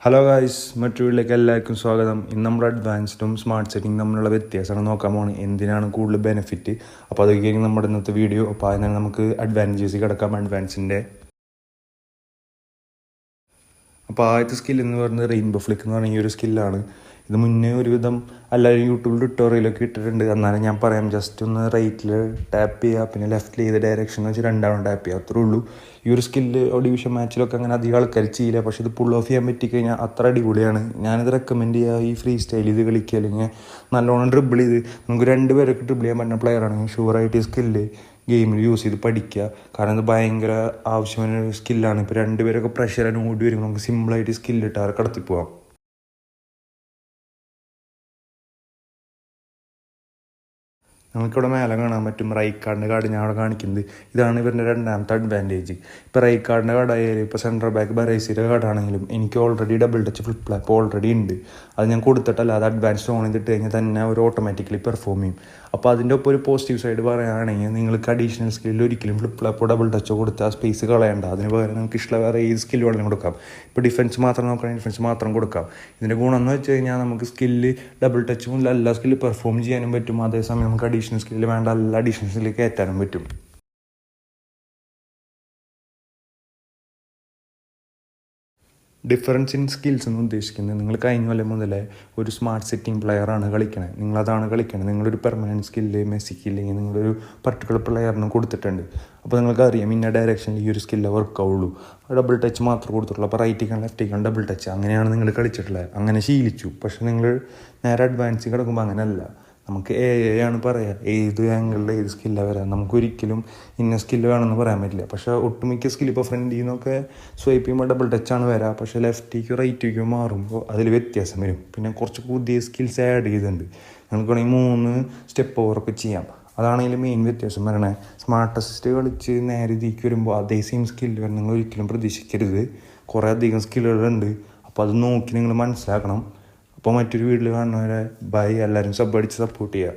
Hello guys, മറ്റു വീട്ടിലേക്ക് എല്ലാവർക്കും സ്വാഗതം. ഇന്ന് നമ്മൾ അഡ്വാൻസ്ഡും സ്മാർട്ട് സെറ്റിംഗ് തമ്മിലുള്ള വ്യത്യാസമാണ് നോക്കാൻ പോകുന്നത്. എന്തിനാണ് കൂടുതൽ ബെനിഫിറ്റ്. അപ്പോൾ അതൊക്കെ നമ്മുടെ ഇന്നത്തെ വീഡിയോ. അപ്പോൾ അതിനാണ് നമുക്ക് അഡ്വാൻറ്റേജസ് കിടക്കാം അഡ്വാൻസിൻ്റെ. അപ്പോൾ ആദ്യത്തെ സ്കിൽ എന്ന് പറയുന്നത് റെയിൻബോ ഫ്ലിക്ക് എന്ന് പറഞ്ഞ ഈ ഒരു സ്കില്ലാണ്. ഇത് മുന്നേ ഒരുവിധം എല്ലാവരും യൂട്യൂബിൽ ട്യൂട്ടോറിയലൊക്കെ ഇട്ടിട്ടുണ്ട്. എന്നാലും ഞാൻ പറയാം, ജസ്റ്റ് ഒന്ന് റൈറ്റിൽ ടാപ്പ് ചെയ്യുക, പിന്നെ ലെഫ്റ്റിൽ ചെയ്ത് ഡയറക്ഷൻ വെച്ച് രണ്ടാമത് ടാപ്പ് ചെയ്യുക, അത്രേ ഉള്ളൂ. ഈ ഒരു സ്കില്ല് ഡിവിഷൻ മാച്ചിലൊക്കെ അങ്ങനെ അധികം ആൾക്കാർ ചെയ്യില്ല, പക്ഷേ ഇത് പുൾ ഓഫ് ചെയ്യാൻ പറ്റിക്കഴിഞ്ഞാൽ അത്ര അടിപൊളിയാണ്. ഞാനിത് റെക്കമെൻഡ് ചെയ്യുക. ഈ ഫ്രീ സ്റ്റൈൽ ഇത് കളിക്കുക, അല്ലെങ്കിൽ നല്ലോണം ഡ്രിബിൾ ചെയ്ത് നമുക്ക് 2 പേരൊക്കെ ഡ്രിബിൾ ചെയ്യാൻ പറ്റുന്ന പ്ലെയറാണെങ്കിൽ ഷുവറായിട്ട് ഈ സ്കില്ല് ഗെയിമിൽ യൂസ് ചെയ്ത് പഠിക്കുക. കാരണം ഇത് ഭയങ്കര ആവശ്യമായ ഒരു സ്കില്ലാണ്. ഇപ്പോൾ 2 പേരൊക്കെ പ്രഷർ ഓടി വരുമ്പോൾ നമുക്ക് സിമ്പിളായിട്ട് സ്കില്ലിട്ട് അവരെ കടത്തിപ്പോവാം. നമുക്കിവിടെ മേലെ കാണാൻ പറ്റും റൈക്കാർഡിൻ്റെ കാർഡ്. ഞാൻ അവിടെ കാണിക്കുന്നത് ഇതാണ് ഇവരുടെ രണ്ടാമത്തെ അഡ്വാൻറ്റേജ്. ഇപ്പോൾ റൈക്കാർഡിൻ്റെ കാർഡായാലും ഇപ്പോൾ സെൻട്രൽ ബാക്ക് ബറേസിയുടെ കാർഡാണെങ്കിലും എനിക്ക് already double touch flip flap already ഉണ്ട്. അത് ഞാൻ കൊടുത്തിട്ടല്ല, അത് അഡ്വാൻസ്ഡ് ഓൺ ചെയ്തിട്ട് കഴിഞ്ഞാൽ തന്നെ അവർ ഓട്ടോമാറ്റിക്കലി പെർഫോം ചെയ്യും. അപ്പോൾ അതിൻ്റെ ഒപ്പം ഒരു പോസിറ്റീവ് സൈഡ് പറയുകയാണെങ്കിൽ നിങ്ങൾക്ക് അഡീഷണൽ സ്കില്ലിൽ ഒരിക്കലും ഫ്ലിപ്പ് ഫ്ലാപ്പോ ഡബിൾ ടച്ചോ കൊടുത്താൽ സ്പേസ് കളയണ്ട. അതിന് പകരം നമുക്ക് ഇഷ്ടമുള്ള വേറെ ഏത് സ്കില്ല് വേണമെങ്കിലും കൊടുക്കാം. ഇപ്പോൾ ഡിഫൻസ് മാത്രം നോക്കുകയാണെങ്കിൽ ഡിഫൻസ് മാത്രം കൊടുക്കാം. ഇതിൻ്റെ ഗുണം എന്ന് വെച്ച് കഴിഞ്ഞാൽ നമുക്ക് സ്കില്ല് ഡബിൾ ടച്ചും എല്ലാ സ്കില്ല് പെർഫോം ചെയ്യാനും പറ്റും. അതേസമയം നമുക്ക് അഡീഷണൽ സ്കില്ല് വേണ്ട എല്ലാ അഡീഷണൽ സ്കില്ല് കയറ്റാനും പറ്റും. ഡിഫറൻസ് ഇൻ സ്കിൽസ് എന്ന് ഉദ്ദേശിക്കുന്നത് നിങ്ങൾ കഴിഞ്ഞ കൊല്ലം മുതലേ ഒരു സ്മാർട്ട് സെറ്റിംഗ് പ്ലെയറാണ് കളിക്കണത്, നിങ്ങളതാണ് കളിക്കണത്. നിങ്ങളൊരു പെർമനൻറ്റ് സ്കില്ല് മെസ്സിക്ക് ഇല്ലെങ്കിൽ നിങ്ങളൊരു പർട്ടിക്കുലർ പ്ലെയറിന് കൊടുത്തിട്ടുണ്ട്. അപ്പോൾ നിങ്ങൾക്ക് അറിയാം ഇന്ന ഡയറക്ഷനിൽ ഈ ഒരു സ്കില്ല് വർക്ക് ആവുള്ളൂ, ഡബിൾ ടച്ച് മാത്രമേ കൊടുത്തിട്ടുള്ളൂ. അപ്പോൾ റൈറ്റിക്കാൻ ലെഫ്റ്റിക്കാൻ ഡബിൾ ടച്ച് അങ്ങനെയാണ് നിങ്ങൾ കളിച്ചിട്ടുള്ളത്, അങ്ങനെ ശീലിച്ചു. പക്ഷേ നിങ്ങൾ നേരെ അഡ്വാൻസ് കിടക്കുമ്പോൾ അങ്ങനെയല്ല. നമുക്ക് ആണ് പറയുക ഏത് ആംഗിളിൽ ഏത് സ്കില്ലാണ് വരാം. നമുക്കൊരിക്കലും ഇന്ന സ്കില്ല് വേണമെന്ന് പറയാൻ പറ്റില്ല. പക്ഷേ ഒട്ടുമിക്ക സ്കില്ല് ഇപ്പോൾ ഫ്രണ്ടിൽ നിന്നൊക്കെ സ്വൈപ്പ് ചെയ്യുമ്പോൾ ഡബിൾ ടച്ചാണ് വരിക, പക്ഷേ ലെഫ്റ്റിക്കോ റൈറ്റിക്കോ മാറുമ്പോൾ അതിൽ വ്യത്യാസം വരും. പിന്നെ കുറച്ച് പുതിയ സ്കിൽസ് ആഡ് ചെയ്തിട്ടുണ്ട്. നമുക്ക് വേണമെങ്കിൽ 3 സ്റ്റെപ്പ് ഓവറൊക്കെ ചെയ്യാം. അതാണെങ്കിൽ മെയിൻ വ്യത്യാസം വരണേ. സ്മാർട്ട് അസിസ്റ്റ് കളിച്ച് നേരെ ഇതിലേക്ക് വരുമ്പോൾ അതേ സെയിം സ്കില്ല് വരണം നിങ്ങൾ ഒരിക്കലും പ്രതീക്ഷിക്കരുത്. കുറേ അധികം സ്കില്ലുകളുണ്ട്. അപ്പോൾ അത് നോക്കി നിങ്ങൾ മനസ്സിലാക്കണം. അപ്പോൾ മറ്റൊരു വീഡിയോയിൽ കാണുന്നവരെ ബൈ. എല്ലാവരും സബ് അടിച്ച് സപ്പോർട്ട് ചെയ്യുക.